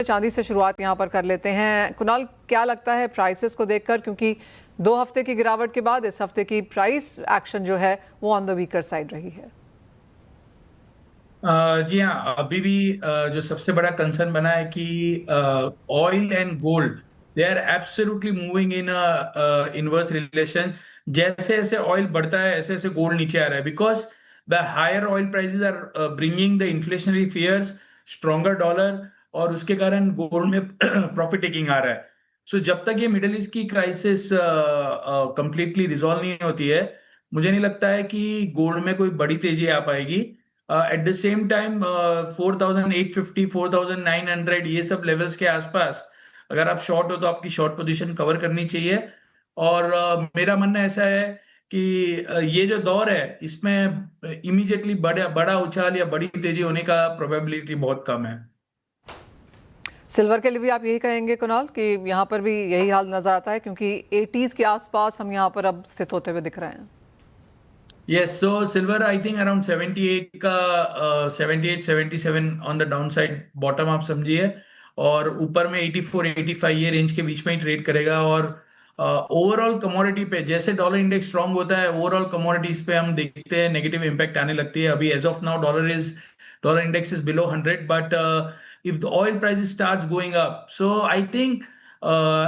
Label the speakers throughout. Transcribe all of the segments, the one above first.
Speaker 1: चांदी से शुरुआत यहाँ पर कर लेते हैं। कुणाल, क्या लगता है प्राइसेस को देखकर, क्योंकि 2 हफ्ते की गिरावट के बाद इस हफ्ते की प्राइस एक्शन जो है वो ऑन द वीकर साइड रही है।
Speaker 2: जी हाँ, अभी भी जो सबसे बड़ा कंसर्न बना है कि oil and gold they are absolutely moving in inverse relation. जैसे जैसे ऑयल बढ़ता है ऐसे ऐसे गोल्ड नीचे आ रहा है, because the higher oil prices are bringing the inflationary fears, stronger dollar, और उसके कारण गोल्ड में प्रॉफिट टेकिंग आ रहा है। सो जब तक ये मिडिल ईस्ट की क्राइसिस कंप्लीटली रिजॉल्व नहीं होती है, मुझे नहीं लगता है कि गोल्ड में कोई बड़ी तेजी आ पाएगी। एट द सेम टाइम 4850 4900 ये सब लेवल्स के आसपास अगर आप शॉर्ट हो तो आपकी शॉर्ट पोजीशन कवर करनी चाहिए। और मेरा मानना ऐसा है कि ये जो दौर है इसमें इमीडिएटली बड़ा बड़ा उछाल या बड़ी तेजी होने का प्रोबेबिलिटी बहुत कम है।
Speaker 1: सिल्वर के लिए भी आप यही कहेंगे कुणाल कि यहाँ पर भी यही हाल नजर आता है, क्योंकि 80s के आसपास हम यहाँ पर अब स्थित होते हुए दिख रहे हैं।
Speaker 2: Yes, so silver I think around 78 का 78 77 on the down side bottom आप समझिए, और ऊपर में 84 85 ये रेंज के बीच में ही ट्रेड करेगा। और ओवरऑल कमोडिटी पे जैसे डॉलर इंडेक्स स्ट्रांग होता है, ओवरऑल कमोडिटीज पे हम देखते हैं नेगेटिव इंपैक्ट आने लगती है। अभी as of now dollar index is below 100, but if the oil price starts going up, so I think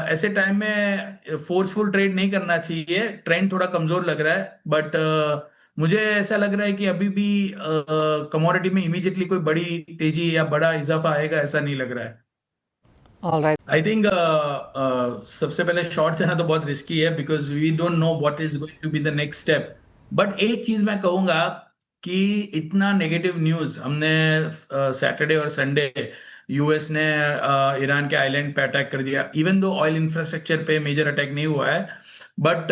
Speaker 2: ऐसे टाइम में फोर्सफुल ट्रेड नहीं करना चाहिए। ट्रेंड थोड़ा कमजोर लग रहा है, बट मुझे ऐसा लग रहा है कि अभी भी कमोडिटी में इमीडिएटली कोई बड़ी तेजी या बड़ा इजाफा आएगा ऐसा नहीं लग रहा है।
Speaker 1: ऑलराइट।
Speaker 2: आई थिंक सबसे पहले शॉर्ट जाना तो बहुत रिस्की है, because we don't know what is going to be the next step. But एक चीज मैं कहूंगा कि इतना नेगेटिव न्यूज हमने सैटरडे और संडे, यूएस ने ईरान के आइलैंड पे अटैक कर दिया, इवन दो ऑयल इंफ्रास्ट्रक्चर पे मेजर अटैक नहीं हुआ है, बट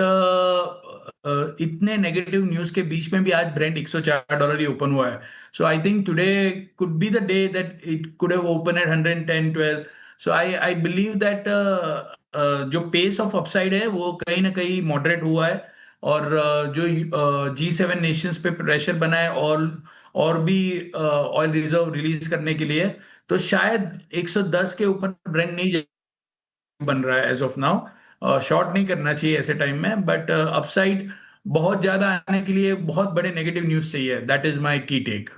Speaker 2: इतने नेगेटिव न्यूज के बीच में भी आज ब्रेंट $104 ही ओपन हुआ है। So I think today could be the day that it could have open at 110 12। So I believe that जो पेस ऑफ अपसाइड है वो कहीं ना कहीं मॉडरेट हुआ है। और जो G7 नेशंस पे प्रेशर बना है और भी ऑयल रिजर्व रिलीज करने के लिए, तो शायद 110 के ऊपर ब्रेंट नहीं बन रहा है एज ऑफ नाउ। शॉर्ट नहीं करना चाहिए ऐसे टाइम में, बट अपसाइड बहुत ज्यादा आने के लिए बहुत बड़े नेगेटिव न्यूज चाहिए। दैट इज माय की टेक।